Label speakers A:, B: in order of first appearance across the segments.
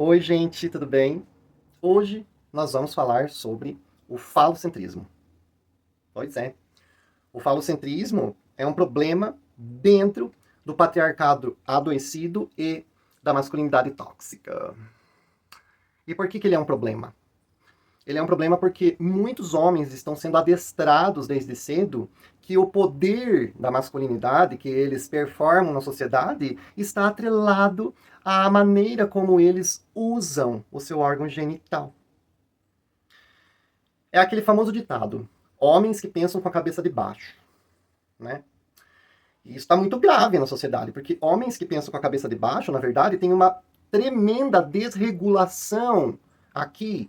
A: Oi, gente, tudo bem? Hoje nós vamos falar sobre o falocentrismo. Pois é, o falocentrismo é um problema dentro do patriarcado adoecido e da masculinidade tóxica. E por que ele é um problema? Ele é um problema porque muitos homens estão sendo adestrados desde cedo que o poder da masculinidade que eles performam na sociedade está atrelado à maneira como eles usam o seu órgão genital. É aquele famoso ditado: homens que pensam com a cabeça de baixo, né? E isso está muito grave na sociedade, porque homens que pensam com a cabeça de baixo, na verdade, têm uma tremenda desregulação aqui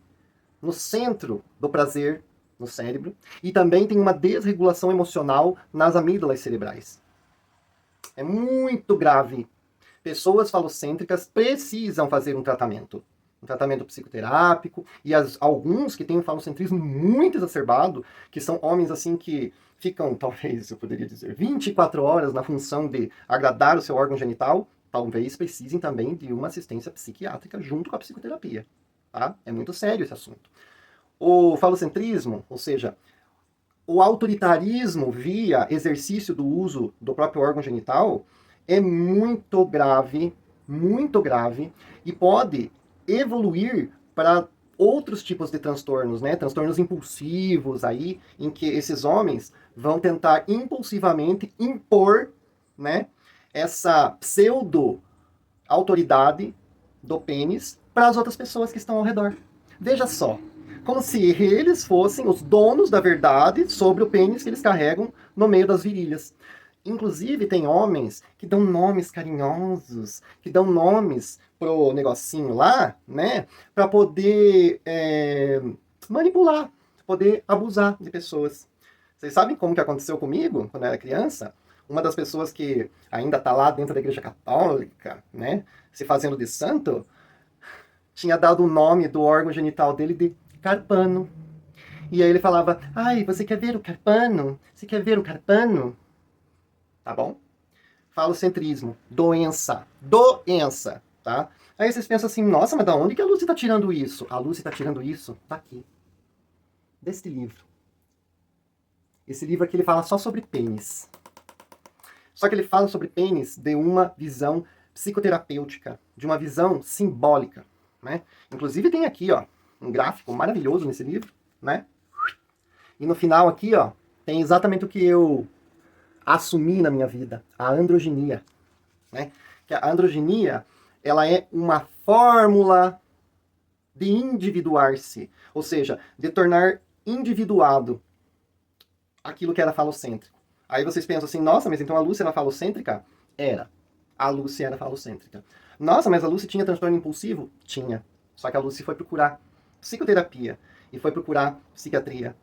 A: no centro do prazer, no cérebro, e também tem uma desregulação emocional nas amígdalas cerebrais. É muito grave. Pessoas falocêntricas precisam fazer um tratamento psicoterápico, e alguns que têm um falocentrismo muito exacerbado, que são homens assim que ficam, talvez eu poderia dizer, 24 horas na função de agradar o seu órgão genital, talvez precisem também de uma assistência psiquiátrica junto com a psicoterapia. Tá? É muito sério esse assunto. O falocentrismo, ou seja, o autoritarismo via exercício do uso do próprio órgão genital, é muito grave, e pode evoluir para outros tipos de transtornos, né? Transtornos impulsivos aí, em que esses homens vão tentar impulsivamente impor, né, essa pseudo autoridade do pênis para as outras pessoas que estão ao redor. Veja só, como se eles fossem os donos da verdade sobre o pênis que eles carregam no meio das virilhas. Inclusive, tem homens que dão nomes carinhosos, que dão nomes pro negocinho lá, né? Para poder manipular, poder abusar de pessoas. Vocês sabem como que aconteceu comigo quando eu era criança? Uma das pessoas que ainda está lá dentro da igreja católica, né? Se fazendo de santo, tinha dado o nome do órgão genital dele de carpano. E aí ele falava: ai, você quer ver o carpano? Você quer ver o carpano? Tá bom? Falocentrismo, doença, tá? Aí vocês pensam assim: nossa, mas da onde que a Lucy tá tirando isso? A Lucy tá tirando isso? Tá aqui. Deste livro. Esse livro aqui ele fala só sobre pênis. Só que ele fala sobre pênis de uma visão psicoterapêutica, de uma visão simbólica, né? Inclusive tem aqui, ó, um gráfico maravilhoso nesse livro, né? E no final aqui, ó, tem exatamente o que eu assumi na minha vida, a androginia, né? Que a androginia, ela é uma fórmula de individuar-se, ou seja, de tornar individuado aquilo que era falocêntrico. Aí vocês pensam assim: nossa, mas então a Lúcia era falocêntrica? Era. A Lúcia era falocêntrica. Nossa, mas a Lúcia tinha transtorno impulsivo? Tinha. Só que a Lúcia foi procurar psicoterapia e foi procurar psiquiatria,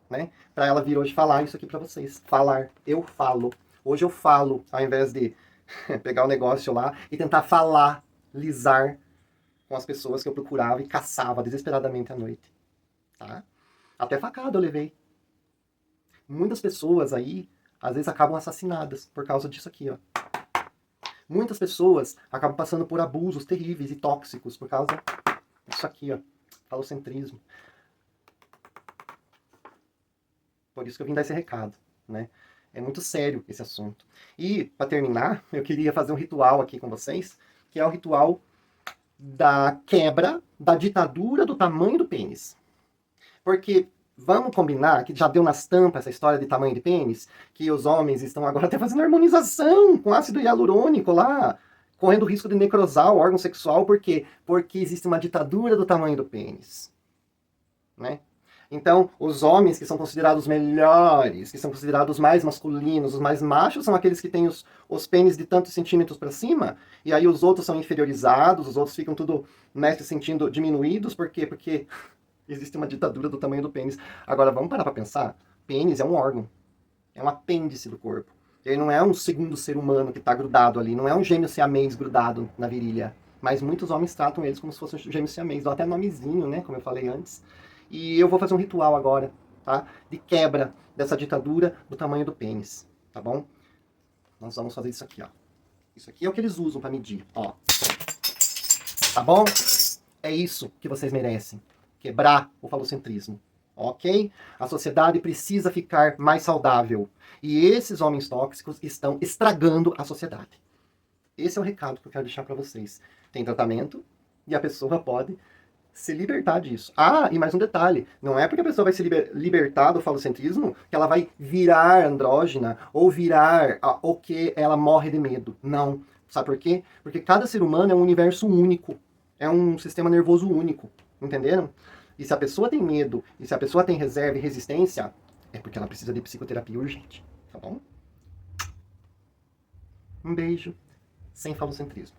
A: né? Para ela vir hoje falar isso aqui para vocês. Falar. Eu falo. Hoje eu falo, ao invés de pegar o negócio lá e tentar falar, lisar com as pessoas que eu procurava e caçava desesperadamente à noite. Tá? Até facada eu levei. Muitas pessoas aí, às vezes, acabam assassinadas por causa disso aqui, ó. Muitas pessoas acabam passando por abusos terríveis e tóxicos por causa disso aqui, ó. Falocentrismo. Por isso que eu vim dar esse recado, né? É muito sério esse assunto. E, para terminar, eu queria fazer um ritual aqui com vocês, que é o ritual da quebra da ditadura do tamanho do pênis. Porque vamos combinar que já deu nas tampas essa história de tamanho de pênis, que os homens estão agora até fazendo harmonização com ácido hialurônico lá, correndo risco de necrosar o órgão sexual, por quê? Porque existe uma ditadura do tamanho do pênis, né? Então, os homens que são considerados melhores, que são considerados mais masculinos, os mais machos, são aqueles que têm os pênis de tantos centímetros para cima, e aí os outros são inferiorizados, os outros ficam tudo nesse sentido diminuídos, por quê? Porque existe uma ditadura do tamanho do pênis. Agora, vamos parar para pensar? Pênis é um órgão, é um apêndice do corpo. Ele não é um segundo ser humano que está grudado ali, não é um gêmeo siamês grudado na virilha. Mas muitos homens tratam eles como se fosse um gêmeo siamês, dão até nomezinho, né, como eu falei antes. E eu vou fazer um ritual agora, tá? De quebra dessa ditadura do tamanho do pênis, tá bom? Nós vamos fazer isso aqui, ó. Isso aqui é o que eles usam para medir, ó. Tá bom? É isso que vocês merecem. Quebrar o falocentrismo. Ok? A sociedade precisa ficar mais saudável. E esses homens tóxicos estão estragando a sociedade. Esse é o recado que eu quero deixar para vocês. Tem tratamento e a pessoa pode se libertar disso. Ah, e mais um detalhe. Não é porque a pessoa vai se libertar do falocentrismo que ela vai virar andrógena ou virar o que ela morre de medo. Não. Sabe por quê? Porque cada ser humano é um universo único. É um sistema nervoso único. Entenderam? E se a pessoa tem medo, e se a pessoa tem reserva e resistência, é porque ela precisa de psicoterapia urgente. Tá bom? Um beijo. Sem falocentrismo.